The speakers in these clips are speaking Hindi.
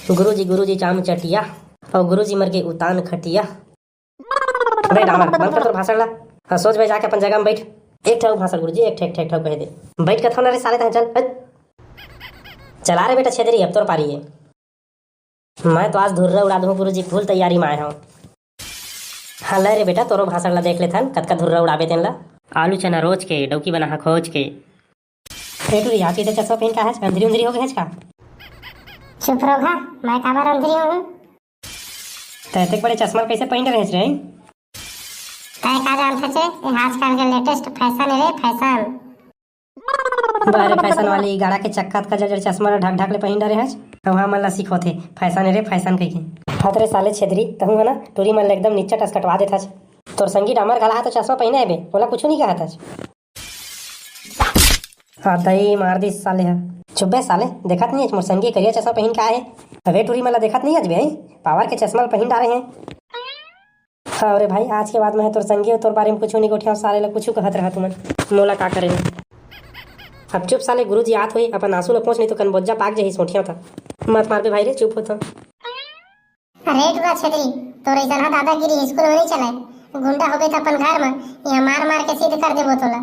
गुरुजी चाम चटिया और गुरुजी मर के उतान खटिया। अबे डामर बंद कर तोर भाषण ला। हाँ सोच भाई जाके अपन जगह में बैठ। एक ठो भाषण गुरुजी एक ठो कह दे। बैठ के थोड़ा रे साले तक चल हट। चला रे बेटा छेदरी अब तोर पारी है। मैं तो आज धुर्रा उड़ा दूँ गुरुजी फुल तैयारी में आया हूँ। हाँ ले रे बेटा तोरो भाषण ला देख लेथन कतका धुर्रा उड़ाबे तेन ला। आलू चना रोज के डौकी बना खोज के। टूरी आज के चश्मा पहन का है अंधेरी उंधेरी हो गए है का। चुप रहो मैं काबर अंधेरी हूँ। तैते बड़े चश्मा कैसे पहन रहे रे। तय का जानते छे ये आजकल के लेटेस्ट फैशन है रे फैशन। बारे फैशन वाली गाड़ा के चक्का का जड़ चश्मा ढक ढक ले पहन रहे है। वहां मन ला सिखोथे फैशन रे फैशन कह के। हाथ रे साले छेदरी तहु ना टोरी मन एकदम नीचा टस कटवा देता छ। तोर संगी डामर गला तो चश्मा पहने है बे बोला कुछ नहीं कहा था। हाँ दही मार दी साले है। चुप बे साले देखत नहीं है मोर संगी करिया चश्मा पहन के आए। अबे टूरी मला देखत नहीं आज बे पावर के चश्मा पहन डाले हैं। हाँ अरे भाई आज के बाद मैं तोर संगी और तोर बारे में कुछ नहीं गोठिया साले ला कुछ कहत रहा तुमन मोला का करे। अब चुप साले गुरुजी आत हुई अपन आंसू ला पहुंच नहीं तो कनबोजा पाक जही सोठिया था। मत मार बे भाई रे चुप हो तो। अरे टूरा छेदरी तोर इतना दादागिरी स्कूल में नहीं चले। गुंडा हो गए तो अपन घर में यहाँ मार मार के सीधे कर देबो तोला।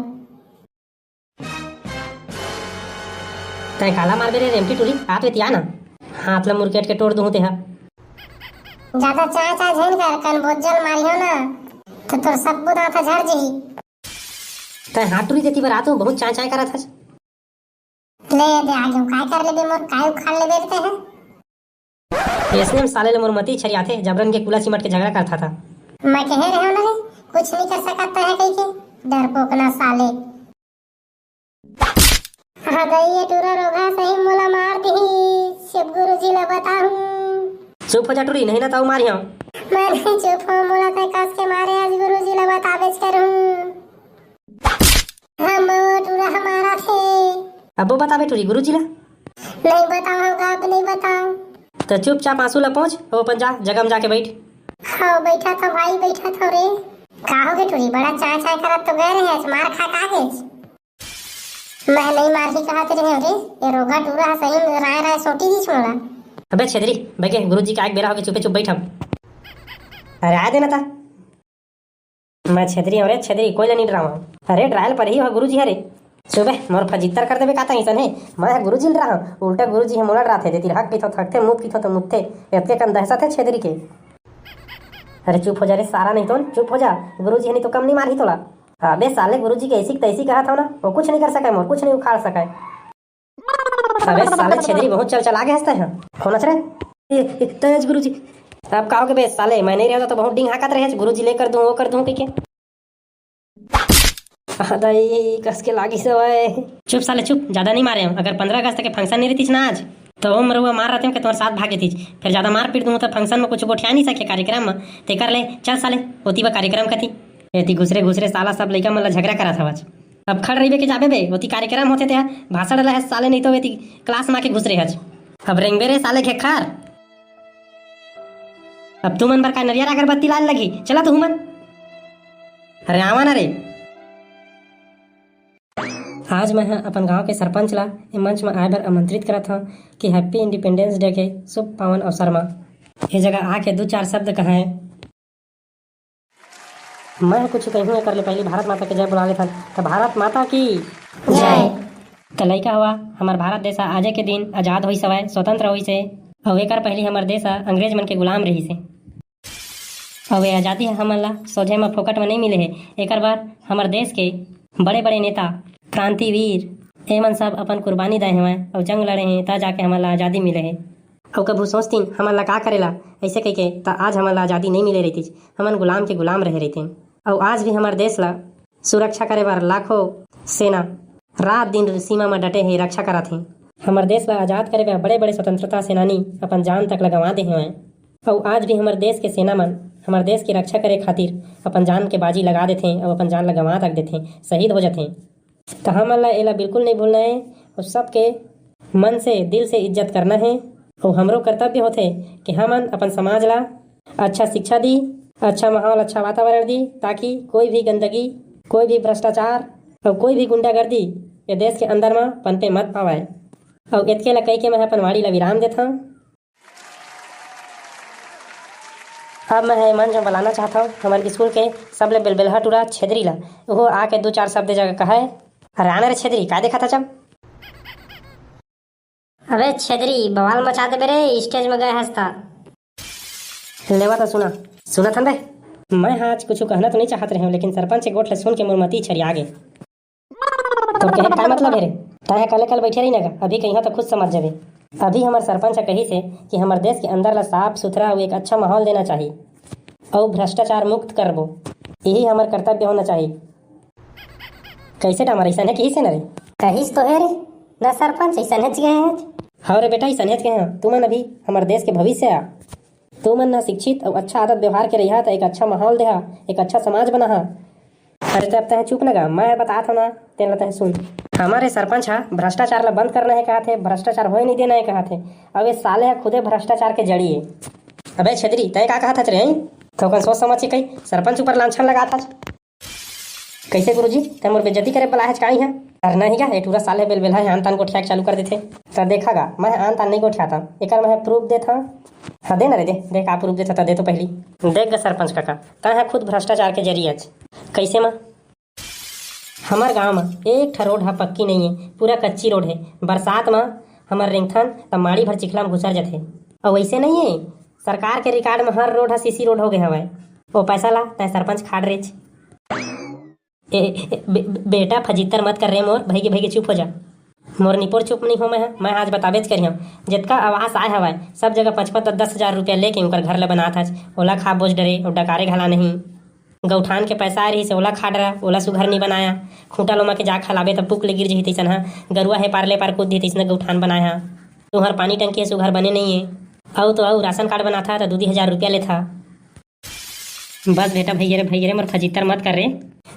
तय काला मार बे रे रेमटी टूरी आत वेतिया ना हाथ ला मुरकेट के तोड़ दूं ते हा। ज्यादा चा चा झेल कर कन बोझल मारियो ना तो तोर सब बुदा था झड़ जही। तय हाथ टूरी देती बार आतो बहुत चाय चाय करा था। ले दे आगे काय कर ले बे मोर काय उखाड़ ले देते हैं। इसने साले ले मोर मती छरियाथे जबरन के कूला चिमट के झगड़ा करता था। मैं कह रहे हूं ना कुछ नहीं कर सकता है कहीं के डरपोक ना साले। हाँ गई ये टूरा रोगा सही मोला मार दी शिव गुरुजी ला बताऊं। चुप हो जा टूरी नहीं ना ताऊ मारियो। मैं नहीं चुप हूँ मोला तय कस के मारे आज गुरुजी ला बतावेच करूं। हम टूरा हमारा थे। अब बतावे टूरी गुरुजी ला नहीं बताऊंगा अब नहीं बताऊं। तो चुपचाप आंसू ला पहुंच वो अपन जा जगह में जाके बैठ। हाँ बैठा था भाई बैठा था रे। का हो गए टूरी बड़ा चाय चाय करत तो गए रहे मार खा का गए। मैं नहीं मार ही कहा तेरे रे ये रोगा टूरा है सही राय राय सोटी दी छोड़ा। अबे छेदरी बैठे गुरुजी का एक बेरा हो के चुपे चुप बैठ। अरे आ देना था मैं छेदरी और छेदरी कोई नहीं डरावा। अरे ट्रायल पर ही हो गुरुजी हरे सुबह मोर फजित्तर कर देबे काता हिसन है। मैं गुरुजी ल रहा उल्टा गुरुजी है मोला डराथे देती हक पीथो थकते मुंह पीथो तो मुत्ते एतके कन दहशत है छेदरी के। अरे चुप हो जा रे सारा नहीं तो चुप हो जा गुरुजी है नहीं तो कम नहीं मारी तोला। अबे साले गुरुजी के ऐसी तैसी कहा था ना वो कुछ नहीं कर सका मोर कुछ नहीं उखाड़ सका। अबे साले छेदरी बहुत चल चला के हंसते हैं कौन रे तेज गुरुजी। अब कहोगे बे साले मैं नहीं रहता तो बहुत डिंग हाकत रहे गुरुजी ले कर दूं वो कर दूं कह के। दाई कस के लागी सवाए। चुप साले चुप ज्यादा नहीं मारे हम। अगर 15 अगस्त के फंक्शन नहीं रहती ना आज तो हम मरुआ मार रहते हैं कि तुम्हारे साथ भागे थी फिर ज्यादा मार पीट दूं तो फंक्शन में कुछ गोठिया नहीं सके कार्यक्रम में ते कर ले चल साले होती बा कार्यक्रम कथी एती घुसरे साला सब लइका मन ला झगड़ा करा था। अब खड़ रही के जाबे बे होती कार्यक्रम होते थे भाषण ला साले नहीं तो वेती क्लास में आके घुसरे हज। अब रेंगबे रे साले खेखार। अब तू मन पर का नरियर अगरबत्ती लाल लगी चला तू मन। अरे आवा ना रे। आज मैं अपन गांव के सरपंच ला मंच में आए बर आमंत्रित करा था कि हैप्पी इंडिपेंडेंस डे के शुभ पावन अवसर में ये जगह आके 2-4 शब्द कहे। मैं कुछ कहूँ कर ले पहले भारत माता के जय बुला ले था तो भारत माता की जय। तो लइका हुआ हमार भारत देश आज के दिन आजाद हुई सवाए स्वतंत्र हुई से और एक पहले हमार देश अंग्रेज मन के गुलाम रही से और ये आज़ादी है हमन ला सोझे में फोकट में नहीं मिले है। एक बार हमार देश के बड़े बड़े नेता क्रांतिवीर एमन सब अपन कुर्बानी दे हुए और जंग लड़े हैं तब जाके हमारा आज़ादी मिले है। और कभू सोचती हमारा का करेला ऐसे कह के तो आज हमारा आज़ादी नहीं मिले रही थी हमन गुलाम के गुलाम रह रही थे। और आज भी हमारे देश ला सुरक्षा करे बार लाखों सेना रात दिन सीमा में डटे हैं रक्षा करा थे। हमारे देश ला आज़ाद करे बार बड़े बड़े स्वतंत्रता सेनानी अपन जान तक लगवा दे हुए और आज भी हमारे देश के सेना मन हमारे देश की रक्षा करे खातिर अपन जान के बाजी लगा देते हैं और अपन जान लगवा तक देते शहीद हो जाते हैं। तो हम एला बिल्कुल नहीं भूलना है और सबके मन से दिल से इज्जत करना है। और हमरो कर्तव्य होते कि हम अपन समाज ला अच्छा शिक्षा दी अच्छा माहौल अच्छा वातावरण दी ताकि कोई भी गंदगी कोई भी भ्रष्टाचार और कोई भी गुंडागर्दी ये देश के अंदर में पनपे मत पावाए। और इतके ला कह के मैं अपन वाड़ी ला विराम देता हूँ। अब मैं है मन जो बुलाना चाहता हूँ हमारे स्कूल के सब ले बेलबेलहट उड़ा छेदरी ला वो आके दो चार शब्द जगह कहा है। अरे आना रे छेदरी का देखा था जब। अबे छेदरी बवाल मचा दे बेरे, स्टेज में गए हंसता। लेवा तो सुना सुना था बे। मैं आज कुछ कहना तो नहीं चाहत रहे हूँ लेकिन सरपंच के गोठ ले सुन के मुरमती छरी आगे। तो कहे का मतलब है रे ताहे कल कल बैठे रही ना अभी कहीं तो खुद समझ जावे। अभी हमारे सरपंच कही से कि हमारे देश के अंदर ला साफ सुथरा और एक अच्छा माहौल देना चाहिए और भ्रष्टाचार मुक्त करबो, यही हमारे कर्तव्य होना चाहिए। कैसे हमारा ऐसा है कि से न रे कहिस तो है रे ना सरपंच ऐसा है गए। हाँ रे बेटा ऐसा के हैं तू मन अभी हमारे देश के भविष्य आ। तू मन ना शिक्षित और अच्छा आदत व्यवहार के रहा तो एक अच्छा माहौल देहा एक अच्छा समाज बना। अरे तब तह चुप न गा मैं बता था ना तेन तह सुन। हमारे सरपंच हा भ्रष्टाचार ला बंद करना है कहा थे, भ्रष्टाचार होए नहीं देना है कहा थे। अब ये साले है खुदे भ्रष्टाचार के जड़ी है। अबे छेदरी तय का कहा था रे तो सोच समझ के कही सरपंच ऊपर लांछन लगा था। कैसे गुरुजी तय मोर बेइज्जती करे बला है काई है। अरे नहीं क्या पूरा साले बेल बेल है आन तान गोठिया चालू कर देते तो देखागा मैं आन तान नहीं गोठियाता एक मैं प्रूफ देता। हाँ दे ना रे दे देख आप प्रूफ देता दे तो पहली देख गा सरपंच काका तय है खुद भ्रष्टाचार के जरिए कैसे माँ। हमारे गांव में एक ठा रोड है पक्की नहीं है पूरा कच्ची रोड है। बरसात में हमारे रिंगथन तब माड़ी भर चिखला में घुसर जाते और वैसे नहीं है सरकार के रिकॉर्ड में हर रोड है सीसी रोड हो गया हवा वो पैसा ला तय सरपंच खाड़ रे। बेटा फजित्तर मत कर रहे मोर भाई के चुप हो जा। मोर निपोर चुप नहीं हो मैं आज बताबेच करी हम जितना आवास आए हवा सब जगह 55-10 रुपया लेके उनकर घर ले बना था ओला खा बोझ डरे और डकारे घला नहीं। गौठान के पैसा आ रही से ओला खाड़ रहा ओला सुघर नहीं बनाया खूंटा लोमा के जा खलाबे तब पुक ले गिर जही तैसन हाँ गरुआ है पारले पार कूद दी तैसन गौठान बनाया तुहर पानी टंकी है सुघर बने नहीं है औ तो राशन कार्ड बना था तो 2,000 रुपया ले था। बस बेटा भैया रे मोर फजित्तर मत कर रे।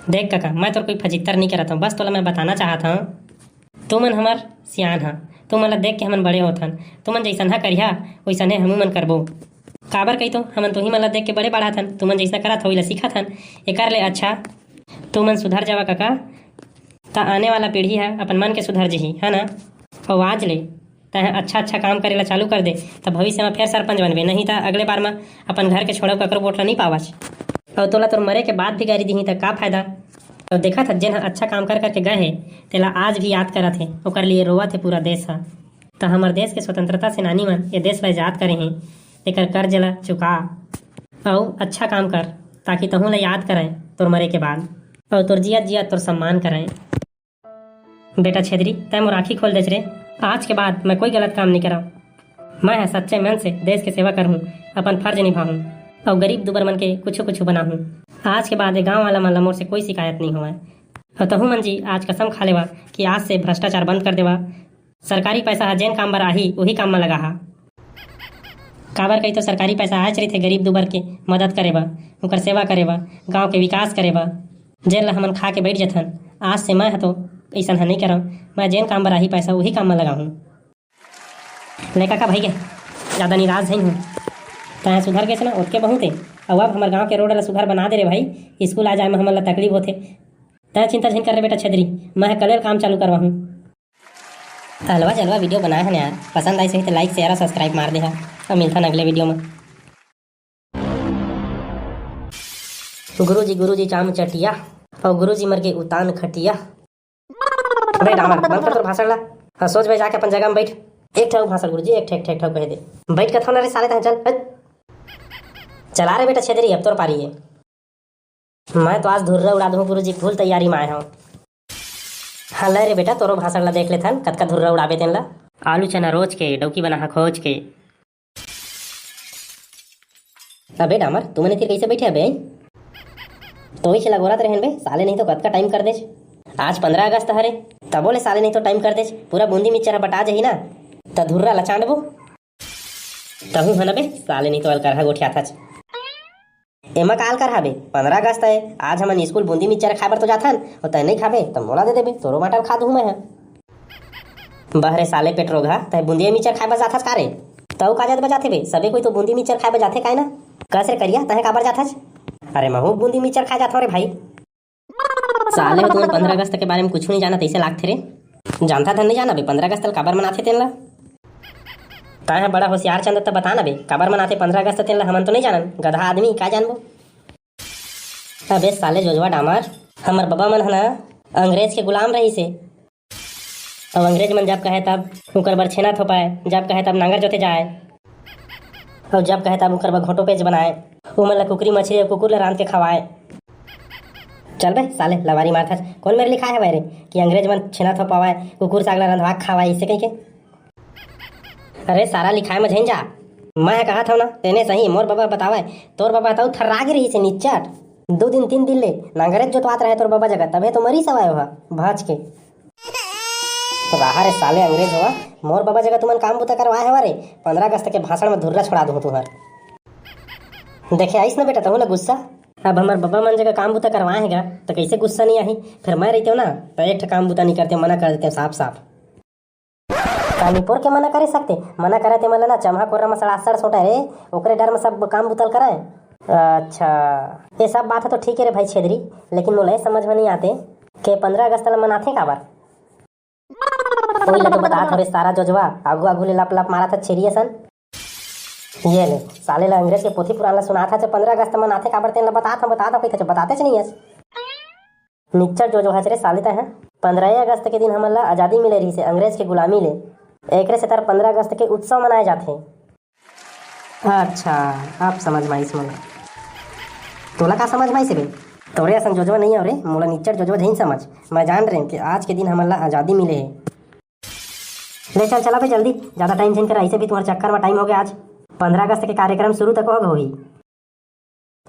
देख काका मैं तो कोई फजित्तर नहीं करता हूँ बस तोला मैं बताना चाहता हूँ तुम मन हमार सियान हाँ तुम मन देख के हमन बड़े होथन तुमन जैसन हा करिया वैसन है हमू मन करबो। काबर कही तो हमन तो ही मन देख के बड़े बढ़ा थन तुमन जैसा करा था वही सीखा थन एकर ले अच्छा तुमन सुधर जावा काका ता आने वाला पीढ़ी है अपन मन के सुधर जही है ना। और आज ले तह अच्छा काम करेला चालू कर दे तब भविष्य में फिर सरपंच बनबे नहीं था अगले बार में अपन घर के छोड़ो ककरो वोट नहीं पावाच और तोला तोर मरे के बाद भी गारी दी तक का फायदा। और देखा था जिन अच्छा काम कर करके गए है तेला आज भी याद करा थे ओकर लिए रोवा थे पूरा देश है। तो हमारे देश के स्वतंत्रता सेनानी मन ये देश ला याद करे हैं एक कर्ज ला चुका और अच्छा काम कर ताकि तहूँ ला याद करें तोर मरे के बाद और तोर जिया तोर सम्मान करें। बेटा छेदरी तय मोर आँखी खोल देच रे आज के बाद मैं कोई गलत काम नहीं करा मैं है सच्चे मन से देश की सेवा करूँ अपन फर्ज निभाऊँ और गरीब दुबर मन के कुछ बनाऊँ। आज के बाद गाँव वाला मन मोर से कोई शिकायत नहीं हुआ और तहु मन जी आज कसम खा लेवा कि आज से भ्रष्टाचार बंद कर देवा सरकारी पैसा है जैन काम बर आही वही काम में लगा हा। काबर कही तो सरकारी पैसा आज रही थे गरीब दुबर के मदद करेबा उनकर सेवा करेबा गांव के विकास करेबा जेन ला हमन खा के बैठ जथन। आज से मैं तो ऐसा नहीं करम मैं जैन काम बर आही पैसा वही काम में लगाऊँ। ले काका भाई के ज़्यादा निराश नहीं हूँ तय सुधर गए ना ओतके बहुत है और अब हमारे गांव के रोड ला सुधर बना दे रे भाई स्कूल आ जाए में हमला तकलीफ होते तय चिंता झिन कर रहे बेटा छेदरी मैं कल काम चालू करवा हूँ। हलवा जलवा वीडियो बनाया है यार पसंद आई सही तो लाइक शेयर और सब्सक्राइब मार दे और मिलता ना अगले वीडियो में। गुरुजी चाम चटिया और गुरुजी मर के उतान खटिया। बैठ अमर बंद कर तोर भाषण ला हाँ सोच भाई जाके अपन जगह में बैठ एक ठो भाषण गुरुजी एक ठेक कह दे बैठ के थोड़ा रे साले तक चल चला रे बेटा छेदरी अब तोर पारी है। मैं तो आज धुर्रा उड़ा दूँ गुरुजी फुल तैयारी में आया हूँ। हाँ ले रे बेटा तोरो भाषण ला देख लेथन कतका धुर्रा उड़ाबे तेन ला आलू चना रोज के डौकी बना खोज के। अबे डामर तू मने फिर कैसे बैठे अबे तो ही चला गोरा रहन बे साले नहीं तो कतका टाइम कर दे आज 15 अगस्त हरे तबो ले साले नहीं तो टाइम कर दे पूरा बूंदी मिर्चा बटा जही ना त धुर्रा लचांडबो तहु हन बे साले नहीं तो अलकर गोठिया था एमा काल कर हाबे 15 अगस्त है आज हमन स्कूल बूंदी मिर्चा खाए बर तो जाथन और तय नहीं खाबे त मोला दे देबे तोरो मटर खा दूं मैं बहरे साले पेट रोगा तय बूंदी मिर्चा खाए बर जाथस कारे तऊ काजत बजाथे बे सबे कोई तो बूंदी मिर्चा खाए बर जाथे काहे ना कस रे करिया तहे काबर जाथस। अरे महू बूंदी मिर्चा खा जाथो रे भाई साले हो तुम 15 अगस्त के बारे में कुछ नहीं जाना तैसे लागथे रे जानता था नहीं जाना बे 15 अगस्त काबर मनाथे तेन ला ताहे बड़ा होशियार चंद तो बता ना बे, काबर मनाते 15 अगस्त तेन ला? हमन तो नहीं जानन, गधा आदमी का जानबो। अबे साले जोजवा डामर, हमर बाबा मन है ना अंग्रेज के गुलाम रही से। अब अंग्रेज मन जब कहे तब उकर बर छेना थोपाए, जब कहे तब नांगर जोते जाए, और जब कहे तब उकर बर घोटो पेज बनाए, उमन ला कुकरी मछली और कुकुर ला रांध के खवाए। चल बे साले लवारी मारथस, कौन मेरे लिखा है भाई रे कि अंग्रेज मन छेना थोपावाए, कुकुर सागला रंधवा खवाए, इससे कहीं के? अरे सारा लिखाए में झेंझा, मैं कहा था ना तेने सही, मोर बाबा बतावे, तोर बाबा बताऊ थर्रागे रही से निच्चट। 2 दिन 3 दिन ले नांगरेज जोतवात रहे तोर बाबा जगह, तबे तो मरी सवाए हो भाज के। तो रहा रे साले अंग्रेज हुआ, मोर बाबा जगह तुमन काम बुता करवाए हवा रे। 15 अगस्त के भाषण में धुर्रा छोड़ा दूँ तुहर। देखे आइस ना बेटा तहु ला गुस्सा। अब हमार बाबा मन जगह काम बुता करवाएगा तो कैसे गुस्सा नहीं आई? फिर मैं रहती हूँ ना तो एक ठे काम बुता नहीं करते, मना कर देते साफ साफ। कानीपुर के मना करे सकते, मना करे थे मतलब ना चमहा कोर्रा में सड़ासड़ सोटा रे, ओकरे डर में सब काम बुतल कराए। अच्छा ये सब बात है तो ठीक है रे भाई छेदरी, लेकिन मोला समझ में नहीं आते कि 15 अगस्त ला मनाते काबर? कोई ला तो बता थोड़े सारा जोजवा आगू आगू ले लप लप मारा था छेरिया सन। ये ले साले ला अंग्रेज के पोथी पुराण ला सुना था 15 अगस्त मनाते काबर तेन ला बता था कहीं बताते नहीं है। निच्चर जो हचरे साले ता है 15 अगस्त के दिन हमन ला आजादी मिले रही से अंग्रेज के गुलामी ले, एकरे से तार 15 अगस्त के उत्सव मनाए जाते। अच्छा आप समझ में आइस मोला, तोला का समझ में आइस बे? तोरे असन जोजवा नहीं है रे, मोला निच्चर जोजवा नहीं समझ। मैं जान रहे कि आज के दिन हमन ला आजादी मिले है। ले चल चला भाई जल्दी, ज्यादा टाइम झेन कर, ऐसे भी तुम्हारे चक्कर में टाइम हो गया। आज 15 अगस्त के कार्यक्रम शुरू तक हो गई।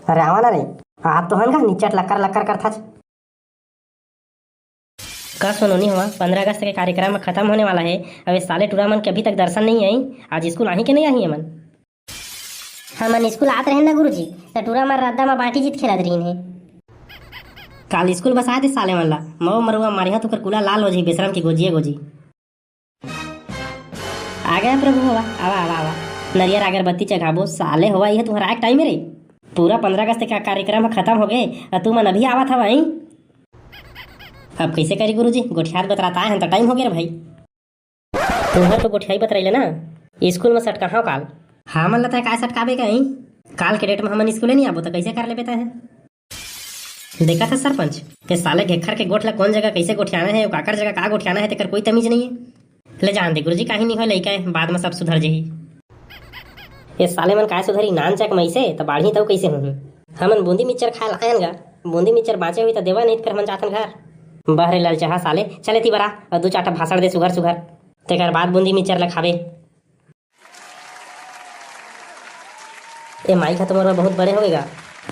अरे आवा ना रे, आप तो हन का निच्चट लक्कर लक्कर कर था। का सुनो नहीं हुआ 15 अगस्त के कार्यक्रम खत्म होने वाला है, अब साले टूरा मन के अभी तक दर्शन नहीं आई। आज स्कूल आई कि नहीं आई मन? हमन स्कूल आत रहे ना गुरुजी, तो टूरा मार रद्दा में बाटी जीत खेलत रही है। काल स्कूल बस आए थे साले मन ला, मऊ मरुआ मारिया तो कर कुला लाल हो जी, बेशरम की गोजिए गोजी। आ गया प्रभु हवा, आवा आवा आवा, नरियर अगरबत्ती चढ़ाबो साले हवा, यह तुम्हारा एक टाइम है रे। पूरा 15 अगस्त का कार्यक्रम खत्म हो गए और तू मन अभी आवा था वहीं। अब कैसे करी गुरुजी, गोठियात बतराता है तो टाइम हो गया भाई। तुम्हारे तो गोठियाई बतराइले ना, स्कूल में सट कहाँ काल? हाँ मन लगता है काय सटकाबे कहीं, काल के डेट में हमन स्कूल नहीं आबो तो कैसे कर ले बेता है? देखा था सरपंच के साले घेखर के गोठ ला कौन जगह कैसे गोठियाना है, काकर जगह का गोठियाना है, तेकर कोई तमीज नहीं है। ले जान दे गुरुजी, काहे नहीं हो लइका है, बाद में सब सुधर जही। ये साले मन काय सुधरी, नान चक मई से तो बाढ़ी तो कैसे होही। हमन बूंदी मिक्सचर खाए लायन गा, बूंदी मिक्सचर बाँचे हुई तो देवा नहीं, फिर हमन जातन घर। बहरे लाल चाह साले चले थी बरा और 2 चाटा भाषण दे सुघर सुघर, तेकर बाद बूंदी मिक्सचर ला खावे। ये माइक है तुम्हारा बहुत बड़े होएगा।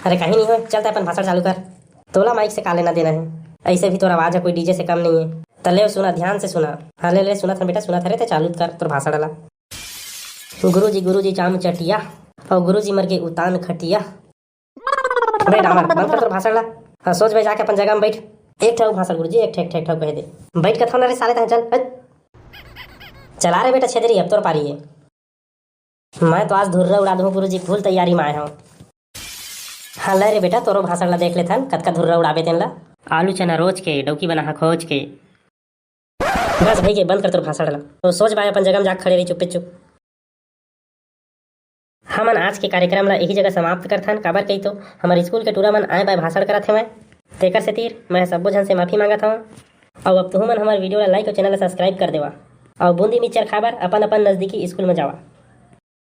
अरे कहीं नहीं हो, चलता अपन भाषण चालू कर। तोला माइक से का लेना देना है, ऐसे भी तोरा आवाज है कोई डीजे से कम नहीं है। तले सुना, ध्यान से सुना। हाँ ले ले सुना था बेटा, सुना था रे, तो चालू कर तोर भाषण ला। गुरुजी चाम चटिया और गुरुजी मर के उतान खटिया। बे डामर बंद कर तोर भाषण ला। हाँ सोच भाई जाके अपन जगह में बैठ। एक ठाव भाषण गुरुजी, एक ठेक कह दे, बैठ के थोड़ा रे साले ता चल चला रे बेटा छेदरी, अब तोर पारी है। मैं तो आज धुर्रा उड़ा दूँ गुरुजी, फुल तैयारी में आया हूँ। हाँ ले रे बेटा तोरो भाषण ला देख लेथन, कतका धुर्रा उड़ाबे तेन ला। आलू चना रोज के, डौकी बना खोज के। बस भाई के बंद कर तोर भाषण ला, तो सोच भाई अपन जगह में जाके खड़े रही चुप चुप। हमन आज के कार्यक्रम ला यही जगह समाप्त करथन, काबर कही तो हमारे स्कूल के टूरा मन आए बाय भाषण करत है। मैं तेकर से तीर मैं सब्बो जन से माफी मांगत हूँ। और अब तुम मन हमारे वीडियो ला लाइक और चैनल ला सब्सक्राइब कर देवा, और बूंदी मिक्सचर खाबर अपन अपन नजदीकी स्कूल में जावा।